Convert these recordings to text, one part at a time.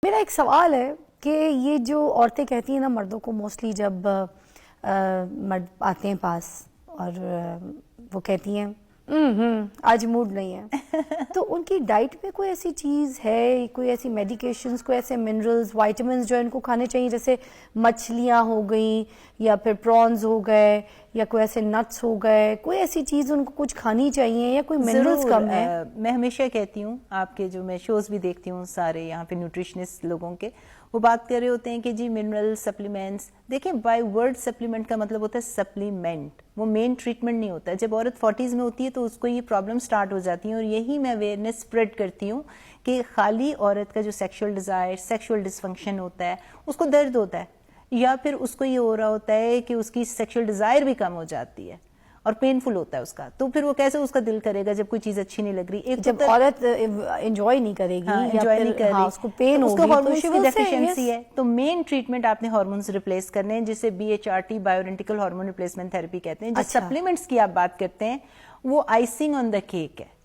میرا ایک سوال ہے کہ یہ جو عورتیں کہتی ہیں نا مردوں کو موسٹلی جب مرد آتے ہیں پاس اور وہ کہتی ہیں آج موڈ نہیں ہے تو ان کی ڈائٹ میں کوئی ایسی چیز ہے، کوئی ایسی میڈیکیشنز، کوئی ایسے منرلز، وائٹامنز جو ان کو کھانے چاہیے، جیسے مچھلیاں ہو گئیں یا پھر پرانز ہو گئے یا کوئی ایسے نٹس ہو گئے، کوئی ایسی چیز ان کو کچھ کھانی چاہیے یا کوئی منرلز کم ہے؟ میں ہمیشہ کہتی ہوں، آپ کے جو میں شوز بھی دیکھتی ہوں سارے یہاں پہ نیوٹریشنسٹ لوگوں کے، وہ بات کر رہے ہوتے ہیں کہ جی منرل سپلیمنٹس. دیکھیں بائی ورڈ سپلیمنٹ کا مطلب ہوتا ہے سپلیمنٹ، وہ مین ٹریٹمنٹ نہیں ہوتا ہے. جب عورت 40s میں ہوتی ہے تو اس کو یہ پرابلم سٹارٹ ہو جاتی ہیں، اور یہی میں اویئرنیس اسپریڈ کرتی ہوں کہ خالی عورت کا جو سیکشول ڈیزائر، سیکشول ڈسفنکشن ہوتا ہے، اس کو درد ہوتا ہے، یا پھر اس کو یہ ہو رہا ہوتا ہے کہ اس کی سیکشول ڈیزائر بھی کم ہو جاتی ہے اور پینفل ہوتا ہے اس کا، تو پھر وہ کیسے اس کا دل کرے گا جب کوئی چیز اچھی نہیں لگ رہی. ایک جب عورت انجوائے نہیں کرے گی انجوائے نہیں کر رہی، اس کو پین ہوگی، اس کو ہارمونز کی ڈیفیشنسی ہے، تو مین ٹریٹمنٹ آپ نے ہارمونز ریپلیس کرنے ہیں، جسے BHRT بایورینٹیکل ہارمون ریپلیسمنٹ تھراپی کہتے ہیں. جو سپلیمنٹس کی آپ بات کرتے ہیں وہ آئسنگ آن دا کیک ہے.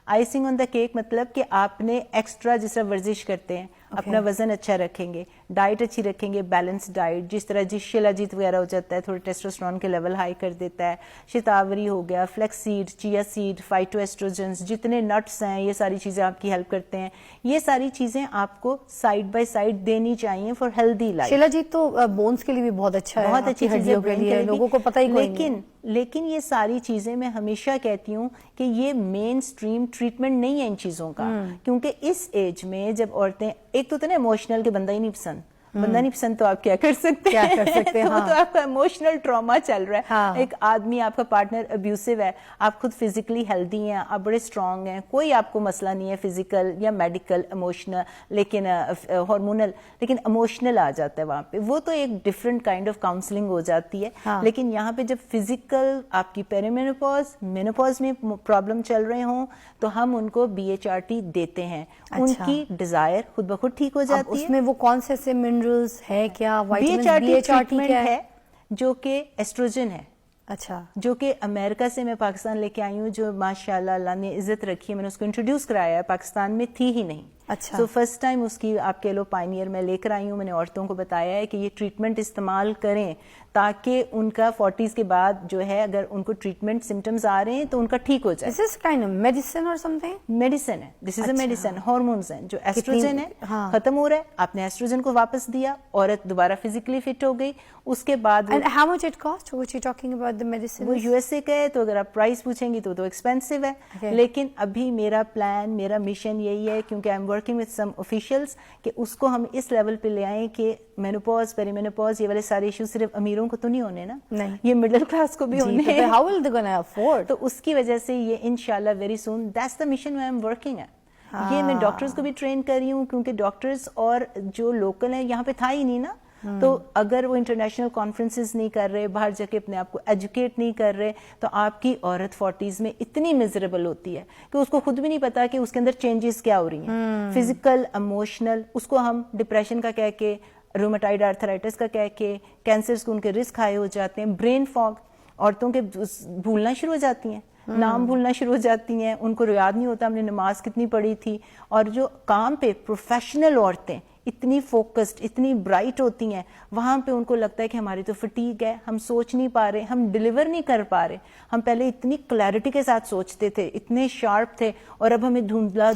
آئسنگ آن دا کیک مطلب کہ آپ نے ایکسٹرا جس طرح ورزش کرتے ہیں، اپنا وزن اچھا رکھیں گے، ڈائٹ اچھی رکھیں گے، بیلنس ڈائٹ، جس طرح شیلاجیت وغیرہ ہو جاتا ہے، تھوڑے ٹیسٹوسٹرون کے لیول ہائی کر دیتا ہے، شتاوری ہو گیا، فلیکس سیڈ، چیا سیڈ، فائٹو ایسٹروجنز، جتنے نٹس ہیں، یہ ساری چیزیں آپ کی ہیلپ کرتے ہیں. یہ ساری چیزیں آپ کو سائڈ بائی سائڈ دینی چاہیے فار ہیلدی لائف. شیلاجیت تو بونز کے لیے بھی بہت اچھا ہے، بہت اچھی ہڈیوں کے لیے، لوگوں کو پتہ ہی کوئی نہیں. لیکن یہ ساری چیزیں میں ہمیشہ کہتی ہوں کہ یہ مین سٹریم ٹریٹمنٹ نہیں ہے ان چیزوں کا، کیونکہ اس ایج میں جب عورتیں، ایک تو نا ایموشنل کہ بندہ ہی نہیں پسند، بندہ نہیں پسند تو آپ کیا کر سکتے ہیں، وہ تو آپ کا ایموشنل ٹراما چل رہا ہے. ایک آدمی آپ کا پارٹنر ابیوسو ہے، آپ خود فزیکلی ہیلدی ہیں، آپ بڑے اسٹرانگ ہیں، کوئی آپ کو مسئلہ نہیں ہے فزیکل یا میڈیکل ایموشنل، لیکن ہارمونل، لیکن ایموشنل آ جاتا ہے وہاں پہ، وہ تو ایک ڈفرینٹ کائنڈ آف کاؤنسلنگ ہو جاتی ہے. لیکن یہاں پہ جب فزیکل آپ کی پیریمینوپاز، مینوپاز میں پرابلم چل رہے ہوں تو ہم ان کو BHRT دیتے ہیں. ان کی ڈیزائر خود بخود ٹھیک ہو جاتی ہے. اس میں وہ کون سے منرلز ہے کیا؟ BHRT ہے جو کہ ایسٹروجن ہے. اچھا. جو کہ امریکہ سے میں پاکستان لے کے آئی ہوں، جو ماشاءاللہ اللہ نے عزت رکھی ہے، میں نے اس کو انٹروڈیوس کرایا ہے، پاکستان میں تھی ہی نہیں. اچھا. تو فرسٹ ٹائم اس کی آپ کہہ لو پائنیئر میں لے کر آئی ہوں. میں نے عورتوں کو بتایا ہے کہ یہ ٹریٹمنٹ استعمال کریں تاکہ ان کا 40s کے بعد جو ہے اگر ان کو ٹریٹمنٹ سمٹمز آ رہے ہیں تو ان کا ٹھیک ہو جائے. Is this kind of medicine or something? Medicine ہے، دس از اے میڈیسن. ہارمونز ہیں، جو ایسٹروجن ہے ختم ہو رہا ہے، آپ نے ایسٹروجن کو واپس دیا، عورت دوبارہ فزیکلی فٹ ہو گئی. اس کے بعد And how much it cost? What you talking about the medicine? وہ USA کا ہے، تو اگر آپ پرائس پوچھیں گی تو ایکسپینسو ہے. لیکن ابھی میرا پلان، میرا مشن یہی ہے، کیونکہ I am working with some officials, کہ اس کو ہم اس لیول پہ لے آئیں کہ مینوپاز، پیری مینوپاز، یہ والے سارے ایشو صرف امیروں کو تو نہیں ہونے نا، یہ مڈل کلاس کو بھی ہونے ہیں. How will they gonna afford? تو اس کی وجہ سے یہ انشاءاللہ very soon, that's the mission I am working ہے. یہ میں ڈاکٹرز کو بھی ٹرین کر رہی ہوں، کیونکہ ڈاکٹرز اور جو لوکل ہیں یہاں پہ تھا ہی نہیں نا. تو اگر وہ انٹرنیشنل کانفرنسز نہیں کر رہے، باہر جا کے اپنے آپ کو ایجوکیٹ نہیں کر رہے، تو آپ کی عورت 40s میں اتنی میزریبل ہوتی ہے کہ اس کو خود بھی نہیں پتا کہ اس کے اندر چینجز کیا ہو رہی ہیں، فزیکل، ایموشنل. اس کو ہم ڈپریشن کا کہہ کے، رومیٹائڈ آرتھرائٹس کا کہہ کے، کینسرز کو ان کے رسک ہائی ہو جاتے ہیں. برین فاگ، عورتوں کے بھولنا شروع ہو جاتی ہیں، نام بھولنا شروع ہو جاتی ہیں، ان کو یاد نہیں ہوتا ہم نے نماز کتنی پڑھی تھی. اور جو کام پہ پروفیشنل عورتیں اتنی فوکسڈ، اتنی برائٹ ہوتی ہیں، وہاں پہ ان کو لگتا ہے کہ ہماری تو فٹیگ ہے، ہم سوچ نہیں پا رہے، ہم ڈیلیور نہیں کر پا رہے. ہم پہلے اتنی کلیئرٹی کے ساتھ سوچتے تھے، اتنے شارپ تھے، اور اب ہمیں دھندلا